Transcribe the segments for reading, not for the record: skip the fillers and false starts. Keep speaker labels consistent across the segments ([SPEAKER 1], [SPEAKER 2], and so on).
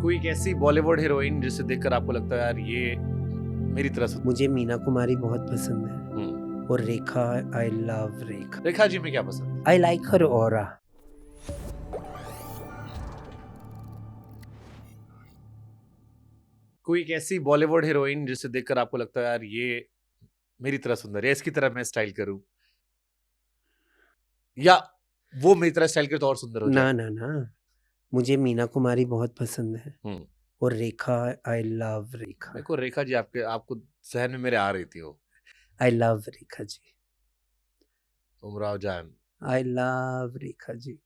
[SPEAKER 1] कोई एक ऐसी बॉलीवुड हीरोइन जिसे देखकर आपको लगता है यार ये मेरी तरह से।
[SPEAKER 2] मुझे मीना कुमारी बहुत पसंद है और रेखा, आई लव रेखा।
[SPEAKER 1] रेखा जी में क्या पसंद?
[SPEAKER 2] I like her aura.
[SPEAKER 1] कोई एक ऐसी बॉलीवुड हीरोइन जिसे देखकर आपको लगता है यार ये मेरी तरह सुंदर है, इसकी तरह मैं स्टाइल करूं, या वो मेरी तरह स्टाइल करे तो और सुंदर हो
[SPEAKER 2] ना
[SPEAKER 1] जाए।
[SPEAKER 2] ना ना, मुझे मीना कुमारी बहुत पसंद है
[SPEAKER 1] हम्म
[SPEAKER 2] और रेखा, आई लव रेखा।
[SPEAKER 1] मेरे को रेखा जी आपको जहन में मेरे आ रही थी वो
[SPEAKER 2] आई love Rekha ji.
[SPEAKER 1] Umrao Jaan.
[SPEAKER 2] I love Rekha ji.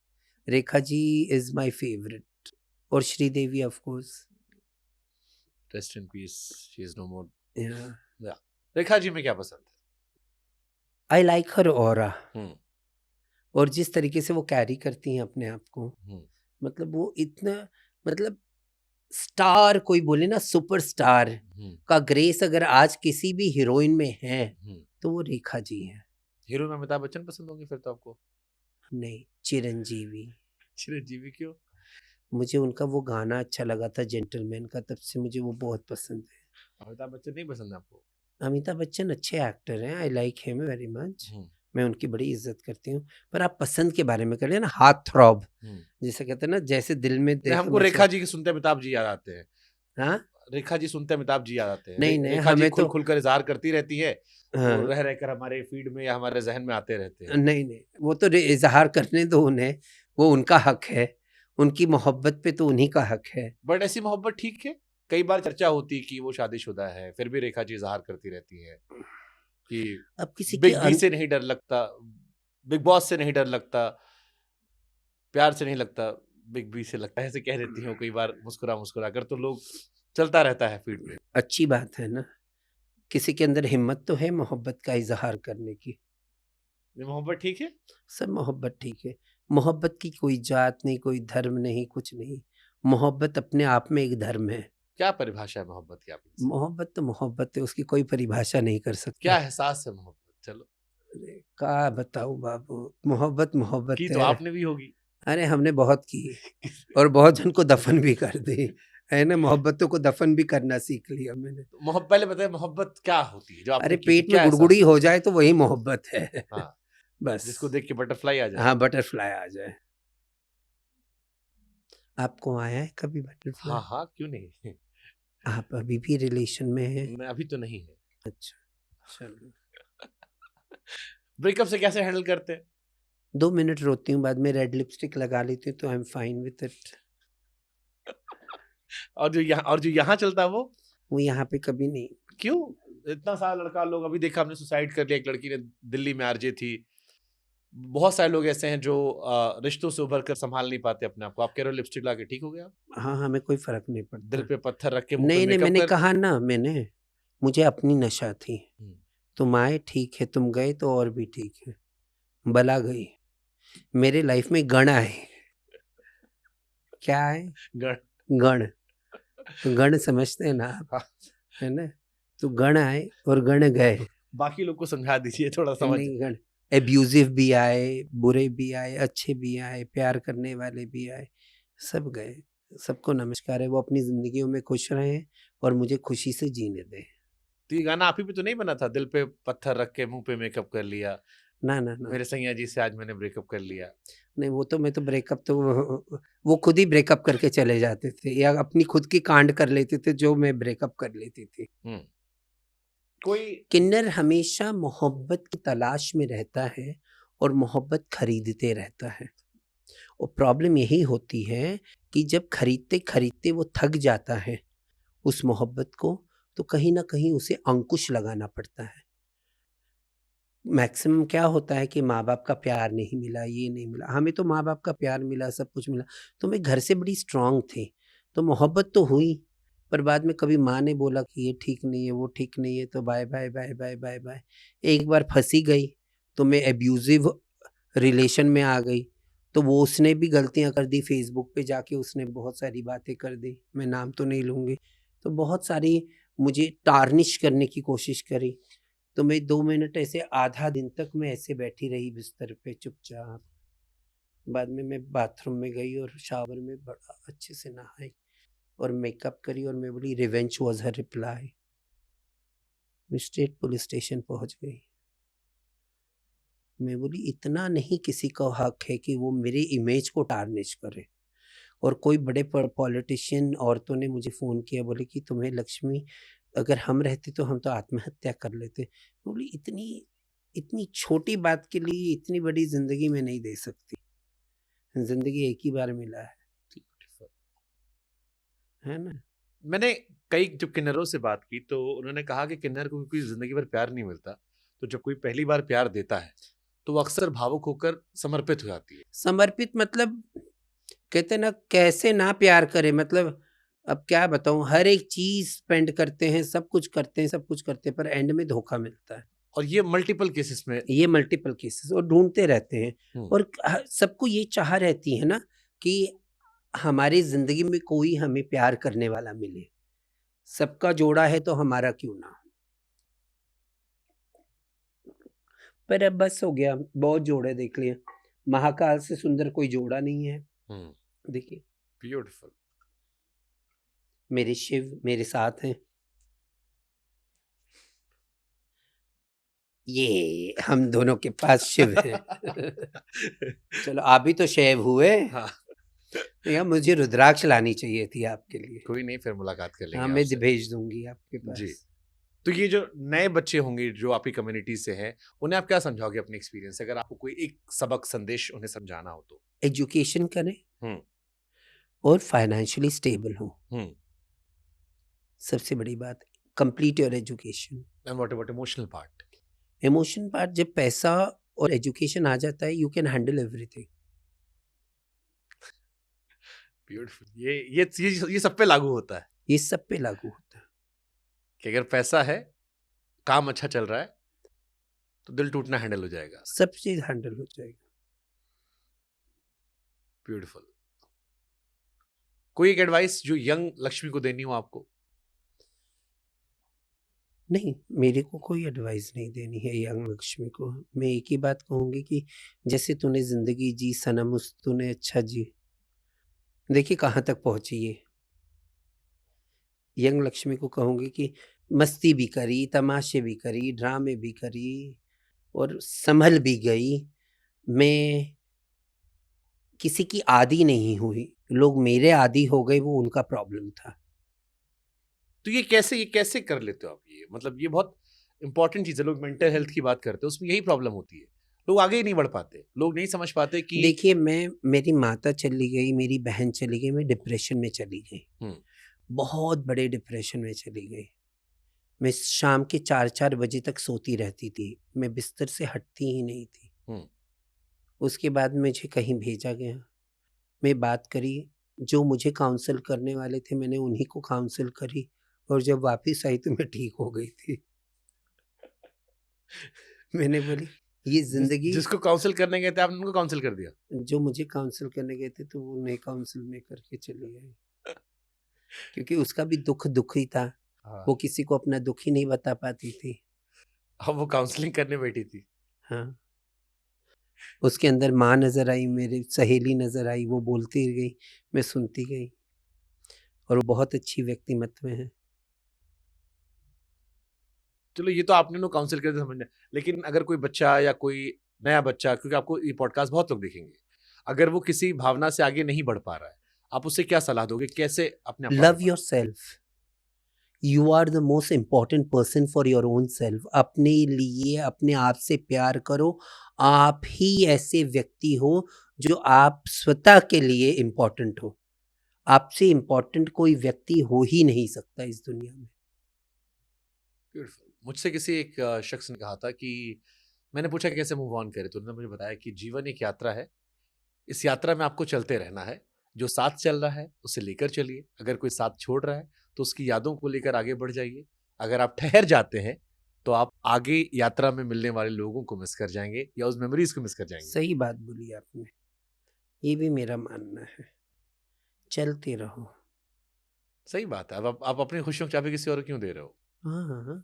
[SPEAKER 2] Rekha ji is my favourite. और Sridevi of course.
[SPEAKER 1] Rest in peace, she is no more.
[SPEAKER 2] Yeah
[SPEAKER 1] Rekha जी में क्या पसंद है?
[SPEAKER 2] I like her aura.
[SPEAKER 1] हम्म
[SPEAKER 2] और जिस तरीके से वो कैरी करती हैं अपने आप को,
[SPEAKER 1] हम्म
[SPEAKER 2] मतलब वो इतना, मतलब स्टार कोई बोले ना, सुपरस्टार
[SPEAKER 1] हम्म
[SPEAKER 2] का ग्रेस अगर आज किसी भी हीरोइन में है
[SPEAKER 1] हम्म।
[SPEAKER 2] तो वो रेखा जी है।
[SPEAKER 1] हीरो में अमिताभ बच्चन पसंद होंगे फिर तो आपको?
[SPEAKER 2] नहीं, चिरंजीवी।
[SPEAKER 1] चिरंजीवी क्यों?
[SPEAKER 2] मुझे उनका वो गाना अच्छा लगा था जेंटलमैन का, तब से मुझे वो बहुत पसंद है।
[SPEAKER 1] अमिताभ बच्चन नहीं पसंद आपको?
[SPEAKER 2] अमिताभ बच्चन अच्छे एक्टर हैं, I like him very much.
[SPEAKER 1] Hmm
[SPEAKER 2] मैं उनकी बड़ी इज्जत करती हूँ। पर आप पसंद के बारे में कर ना, हार्ट थ्रॉब
[SPEAKER 1] हम्म।
[SPEAKER 2] जिसे कहते हैं ना, जैसे दिल में
[SPEAKER 1] नहीं, हमको रेखा जी के सुनते अमिताभ जी याद आते हैं।
[SPEAKER 2] हाँ
[SPEAKER 1] रेखा जी सुनते अमिताभ जी याद आते हैं।
[SPEAKER 2] नहीं नहीं,
[SPEAKER 1] रेखा जी
[SPEAKER 2] हमें
[SPEAKER 1] खुल
[SPEAKER 2] तो
[SPEAKER 1] खुल कर इजहार करती रहती है, वो
[SPEAKER 2] हाँ,
[SPEAKER 1] रह रहकर हमारे फीड में या हमारे जहन में आते रहते हैं।
[SPEAKER 2] नहीं नहीं, वो तो इजहार करने दो उन्हें, वो उनका हक है। उनकी मोहब्बत पे तो उन्हीं का हक है।
[SPEAKER 1] बट ऐसी मोहब्बत ठीक है? कई बार चर्चा होती कि वो शादीशुदा है, फिर भी रेखा जी इजहार करती रहती है कि
[SPEAKER 2] अब किसी की
[SPEAKER 1] बिग बी से नहीं डर लगता, बिग बॉस से नहीं डर लगता, प्यार से नहीं लगता, बिग बी से लगता है, ऐसे कह देती हो कई बार मुस्कुरा मुस्कुरा कर, तो लोग चलता रहता है फीड पे।
[SPEAKER 2] अच्छी बात है ना, किसी के अंदर हिम्मत तो है मोहब्बत का इजहार करने की।
[SPEAKER 1] ये मोहब्बत ठीक है?
[SPEAKER 2] सब मोहब्बत ठीक है। मोहब्बत की कोई जात नहीं, कोई धर्म नहीं, कुछ नहीं। मोहब्बत अपने आप में एक धर्म है।
[SPEAKER 1] क्या परिभाषा है मोहब्बत की आपकी से?
[SPEAKER 2] मोहब्बत तो मोहब्बत है, उसकी कोई परिभाषा नहीं कर
[SPEAKER 1] क्या
[SPEAKER 2] सकता।
[SPEAKER 1] एहसास है मोहब्बत? चलो,
[SPEAKER 2] अरे क्या बताऊं बाबू, मोहब्बत मोहब्बत
[SPEAKER 1] की तो
[SPEAKER 2] है।
[SPEAKER 1] आपने भी होगी।
[SPEAKER 2] अरे हमने बहुत की और बहुत जन को दफन भी कर दी है ना, मोहब्बतों को दफन भी करना सीख लिया मैंने।
[SPEAKER 1] तो पहले बताइए मोहब्बत क्या होती है जो
[SPEAKER 2] अरे
[SPEAKER 1] आपने की थी,
[SPEAKER 2] पेट में
[SPEAKER 1] क्या एहसास
[SPEAKER 2] गुड़गुड़ी
[SPEAKER 1] था?
[SPEAKER 2] हो जाए तो वही मोहब्बत है।
[SPEAKER 1] हाँ,
[SPEAKER 2] बस।
[SPEAKER 1] जिसको देख के बटरफ्लाई आ जाए।
[SPEAKER 2] हाँ, बटरफ्लाई आ जाए। आपको आया है कभी बटरफ्लाई?
[SPEAKER 1] हाँ हाँ, क्यों नहीं।
[SPEAKER 2] आप अभी भी रिलेशन में हैं?
[SPEAKER 1] मैं अभी तो नहीं है।
[SPEAKER 2] अच्छा, चलो।
[SPEAKER 1] ब्रेकअप से कैसे हैंडल करते हैं?
[SPEAKER 2] 2 मिनट रोती हूँ, बाद में रेड लिपस्टिक लगा लेती हूँ, तो I am fine with it.
[SPEAKER 1] और जो यहाँ चलता है
[SPEAKER 2] वो यहाँ पे कभी नहीं।
[SPEAKER 1] क्यों? इतना सारा लड़का लोग, अभी देखा हमने सुसाइड कर लिया, एक लड़की ने, दिल्ली में आरजे थी। बहुत सारे लोग ऐसे हैं जो रिश्तों से उभर कर संभाल नहीं पाते अपने आप को। आप कह रहे हो लिपस्टिक लगा के ठीक हो गया?
[SPEAKER 2] हाँ, हमें कोई फ़र्क नहीं
[SPEAKER 1] दिल
[SPEAKER 2] पड़ता।
[SPEAKER 1] पे पत्थर रख के मुंह पे
[SPEAKER 2] नहीं, नहीं,
[SPEAKER 1] मेकअप
[SPEAKER 2] मैंने
[SPEAKER 1] कर।
[SPEAKER 2] कहा ना, मुझे अपनी नशा थी।
[SPEAKER 1] हम्म,
[SPEAKER 2] तुम आए ठीक है, तुम गए तो और भी ठीक है। बला गई। मेरे लाइफ में गण आए। क्या आए?
[SPEAKER 1] गण।
[SPEAKER 2] गण। तो गण समझते हैं ना आप,
[SPEAKER 1] हाँ,
[SPEAKER 2] है ना? तो गण आए और गण गए।
[SPEAKER 1] बाकी लोग को समझा दीजिए थोड़ा समझ।
[SPEAKER 2] नहीं, गण एब्यूजिव भी आए, बुरे भी आए, अच्छे भी आए, प्यार करने वाले भी आए, सब गए। सबको नमस्कार है, वो अपनी ज़िंदगियों में खुश रहें और मुझे खुशी से जीने दें।
[SPEAKER 1] तो ये गाना आप ही पे तो नहीं बना था, दिल पे पत्थर रख के मुंह पे मेकअप कर लिया,
[SPEAKER 2] ना, ना, ना।
[SPEAKER 1] मेरे सैया जी से आज मैंने ब्रेकअप कर लिया?
[SPEAKER 2] नहीं, वो तो मैं तो ब्रेकअप तो वो खुद ही ब्रेकअप करके चले जाते थे या अपनी खुद की कांड कर लेते थे, जो मैं ब्रेकअप कर लेती थी।
[SPEAKER 1] कोई
[SPEAKER 2] किन्नर हमेशा मोहब्बत की तलाश में रहता है और मोहब्बत खरीदते रहता है। और प्रॉब्लम यही होती है कि जब खरीदते-खरीदते वो थक जाता है उस मोहब्बत को, तो कहीं न कहीं उसे अंकुश लगाना पड़ता है। मैक्सिमम क्या होता है कि माँ-बाप का प्यार नहीं मिला, ये नहीं मिला। हमें तो माँ-बाप का प्यार मिला, सब कुछ मिला, तो मैं घर से बड़ी स्ट्रॉन्ग थी, तो मोहब्बत तो हुई, पर बाद में कभी माँ ने बोला कि ये ठीक नहीं है, वो ठीक नहीं है, तो bye, bye, bye, bye, bye, bye. एक बार फँसी गई, तो मैं एब्यूज़िव रिलेशन में आ गई, तो वो उसने भी गलतियाँ कर दी, फ़ेसबुक पे जाके उसने बहुत सारी बातें कर दी, मैं नाम तो नहीं लूँगी। तो बहुत सारी मुझे टार्निश करने की कोशिश करी। तो मैं 2 मिनट ऐसे, आधा दिन तक मैं ऐसे बैठी रही बिस्तर पे चुपचाप। बाद में मैं बाथरूम में गई और शावर में बड़ा अच्छे से नहाई और मेकअप करी और मैं बोली रिवेंज वाज हर रिप्लाई। मैं स्ट्रेट पुलिस स्टेशन पहुंच गई। मैं बोली इतना नहीं किसी का हक है कि वो मेरे इमेज को टार्निश करे। और कोई बड़े पॉलिटिशियन औरतों ने मुझे फ़ोन किया, बोले कि तुम्हें लक्ष्मी, अगर हम रहते तो हम तो आत्महत्या कर लेते। मैं बोली इतनी इतनी छोटी बात के लिए इतनी बड़ी ज़िंदगी में नहीं दे सकती। ज़िंदगी एक ही बार मिला है ना?
[SPEAKER 1] मैंने कई जब किन्नरों से बात की तो उन्होंने कहा कि किन्नर को कोई जिंदगी भर प्यार नहीं मिलता, तो जब कोई पहली बार प्यार देता है तो वो अक्सर भावुक होकर समर्पित हो जाती है।
[SPEAKER 2] समर्पित मतलब कहते ना कैसे ना प्यार करे, मतलब अब क्या बताऊँ, हर एक चीज़ स्पेंड करते हैं, सब कुछ करते हैं, सब कुछ करते हैं, पर एंड में धोखा मिलता है।
[SPEAKER 1] और ये मल्टीपल केसेस में
[SPEAKER 2] ये मल्टीपल केसेस और ढूँढते रहते हैं।
[SPEAKER 1] हम्म,
[SPEAKER 2] और सबको ये चाह रहती है ना कि हमारी ज़िंदगी में कोई हमें प्यार करने वाला मिले। सबका जोड़ा है तो हमारा क्यों ना हो? पर अब बस हो गया, बहुत जोड़े देख लिए। महाकाल से सुंदर कोई जोड़ा नहीं है। देखिए
[SPEAKER 1] ब्यूटीफुल।
[SPEAKER 2] मेरे शिव मेरे साथ हैं। ये हम दोनों के पास शिव है। चलो आप भी तो शैव हुए।
[SPEAKER 1] हाँ,
[SPEAKER 2] या मुझे रुद्राक्ष लानी चाहिए थी आपके लिए।
[SPEAKER 1] कोई नहीं, फिर मुलाकात कर
[SPEAKER 2] हाँ
[SPEAKER 1] लेंगे
[SPEAKER 2] मैं
[SPEAKER 1] आपसे।
[SPEAKER 2] भेज दूंगी आपके
[SPEAKER 1] जी।
[SPEAKER 2] पास।
[SPEAKER 1] तो ये जो नए बच्चे होंगे जो आपकी कम्युनिटी से हैं, उन्हें आप क्या समझाओगे अपने एक्सपीरियंस से, अगर आपको कोई एक सबक संदेश उन्हें समझाना हो तो?
[SPEAKER 2] एजुकेशन करें
[SPEAKER 1] हम्म
[SPEAKER 2] और फाइनेंशियली स्टेबल हो,
[SPEAKER 1] हम्म
[SPEAKER 2] सबसे बड़ी बात। Complete your education.
[SPEAKER 1] And what about emotional part?
[SPEAKER 2] Emotion part, जब पैसा और एजुकेशन आ जाता है you can handle everything.
[SPEAKER 1] Beautiful. ये सब पे लागू होता है
[SPEAKER 2] ये सब पे लागू होता है।
[SPEAKER 1] कि अगर पैसा है, काम अच्छा चल रहा है, तो दिल टूटना हैंडल हो जाएगा।
[SPEAKER 2] सब चीज हैंडल हो जाएगी।
[SPEAKER 1] ब्यूटीफुल। कोई एक एडवाइस जो यंग लक्ष्मी को देनी हो आपको?
[SPEAKER 2] नहीं, मेरे को कोई एडवाइस नहीं देनी है यंग लक्ष्मी को। मैं एक ही बात कहूंगी कि जैसे तूने जिंदगी जी सनम, उस तूने अच्छा जी। देखिए कहाँ तक पहुंची ये। यंग लक्ष्मी को कहूंगी कि मस्ती भी करी, तमाशे भी करी, ड्रामे भी करी और संभल भी गई। मैं किसी की आदी नहीं हुई। लोग मेरे आदी हो गए, वो उनका प्रॉब्लम था।
[SPEAKER 1] तो ये कैसे कर लेते हो आप? ये मतलब ये बहुत इंपॉर्टेंट चीज है। लोग मेंटल हेल्थ की बात करते हैं, उसमें यही प्रॉब्लम होती है, लोग आगे ही नहीं बढ़ पाते, लोग नहीं समझ पाते कि
[SPEAKER 2] देखिए मेरी माता चली गई, मेरी बहन चली गई, मैं डिप्रेशन में चली गई।
[SPEAKER 1] हम्म,
[SPEAKER 2] बहुत बड़े डिप्रेशन में चली गई। मैं शाम के 4-4 बजे तक सोती रहती थी। मैं बिस्तर से हटती ही नहीं थी।
[SPEAKER 1] हम्म,
[SPEAKER 2] उसके बाद मुझे कहीं भेजा गया। मैं बात करी, जो मुझे काउंसल करने वाले थे मैंने उन्हीं को काउंसल करी और जब वापस आई तो मैं ठीक हो गई थी। मैंने बोली ये ज़िंदगी।
[SPEAKER 1] जिसको काउंसिल करने गए थे आपने उनको काउंसिल कर दिया?
[SPEAKER 2] जो मुझे काउंसल करने गए थे तो वो उन्हें काउंसल में करके चली आई। क्योंकि उसका भी दुःख ही था।
[SPEAKER 1] हाँ,
[SPEAKER 2] वो किसी को अपना दुःख ही नहीं बता पाती थी।
[SPEAKER 1] अब वो काउंसलिंग करने बैठी थी।
[SPEAKER 2] हाँ। उसके अंदर माँ नज़र आई, मेरी सहेली नज़र आई, वो बोलती गई, मैं सुनती गई और वो बहुत अच्छी व्यक्तिमत्व है।
[SPEAKER 1] चलो ये तो आपने उन्हें काउंसिल करके समझना, लेकिन अगर कोई बच्चा या कोई नया बच्चा, क्योंकि आपको ये पॉडकास्ट बहुत लोग देखेंगे, अगर वो किसी भावना से आगे नहीं बढ़ पा रहा है, आप उसे क्या सलाह दोगे? कैसे अपने आप आगे
[SPEAKER 2] लव
[SPEAKER 1] बढ़े?
[SPEAKER 2] Yourself. You are the most important person for your own self. अपने लिए अपने आप से प्यार करो। आप ही ऐसे व्यक्ति हो जो आप स्वतः के लिए इम्पॉर्टेंट हो। आपसे इम्पॉर्टेंट कोई व्यक्ति हो ही नहीं सकता इस दुनिया में।
[SPEAKER 1] ब्यूटीफुल। मुझसे किसी एक शख्स ने कहा था कि मैंने पूछा कैसे मूव ऑन करें, तो उन्होंने मुझे बताया कि जीवन एक यात्रा है, इस यात्रा में आपको चलते रहना है। जो साथ चल रहा है उसे लेकर चलिए, अगर कोई साथ छोड़ रहा है तो उसकी यादों को लेकर आगे बढ़ जाइए। अगर आप ठहर जाते हैं तो आप आगे यात्रा में मिलने वाले लोगों को मिस कर जाएंगे या उस मेमोरीज को मिस कर जाएंगे।
[SPEAKER 2] सही बात बोली आपने। ये भी मेरा मानना है। चलते रहो।
[SPEAKER 1] सही बात है। अब आप अपनी खुशियों की चाबी किसी और को क्यों दे रहे हो?
[SPEAKER 2] हाँ हाँ हाँ।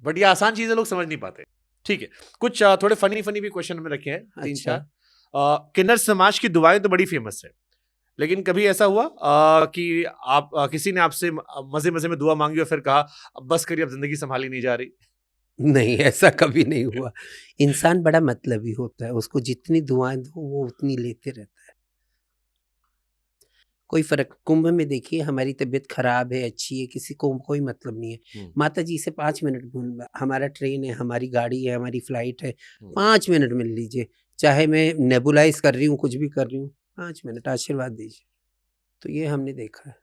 [SPEAKER 1] बट ये आसान चीजें लोग समझ नहीं पाते। ठीक है, कुछ थोड़े फनी फनी भी क्वेश्चन में रखे हैं, 3-4।
[SPEAKER 2] अच्छा।
[SPEAKER 1] किन्नर समाज की दुआएं तो बड़ी फेमस है, लेकिन कभी ऐसा हुआ कि आप किसी ने आपसे मज़े-मज़े में दुआ माँगी और फिर कहा, "अब बस करिए, अब ज़िंदगी सँभाली नहीं जा रही"?
[SPEAKER 2] नहीं, ऐसा कभी नहीं हुआ। इंसान बड़ा मतलबी होता है, उसको जितनी दुआएँ दो वो उतनी लेते रहता है। कोई फ़र्क कुंभ में देखिए हमारी तबीयत ख़राब है, अच्छी है, किसी को कोई मतलब नहीं है।
[SPEAKER 1] हुँ,
[SPEAKER 2] माता जी से 5 मिनट हमारा ट्रेन है, हमारी गाड़ी है, हमारी फ़्लाइट है,
[SPEAKER 1] हुँ।
[SPEAKER 2] 5 मिनट मिल लीजिए। चाहे मैं नेबुलाइज़ कर रही हूँ, कुछ भी कर रही हूँ, 5 मिनट आशीर्वाद दीजिए। तो ये हमने देखा है।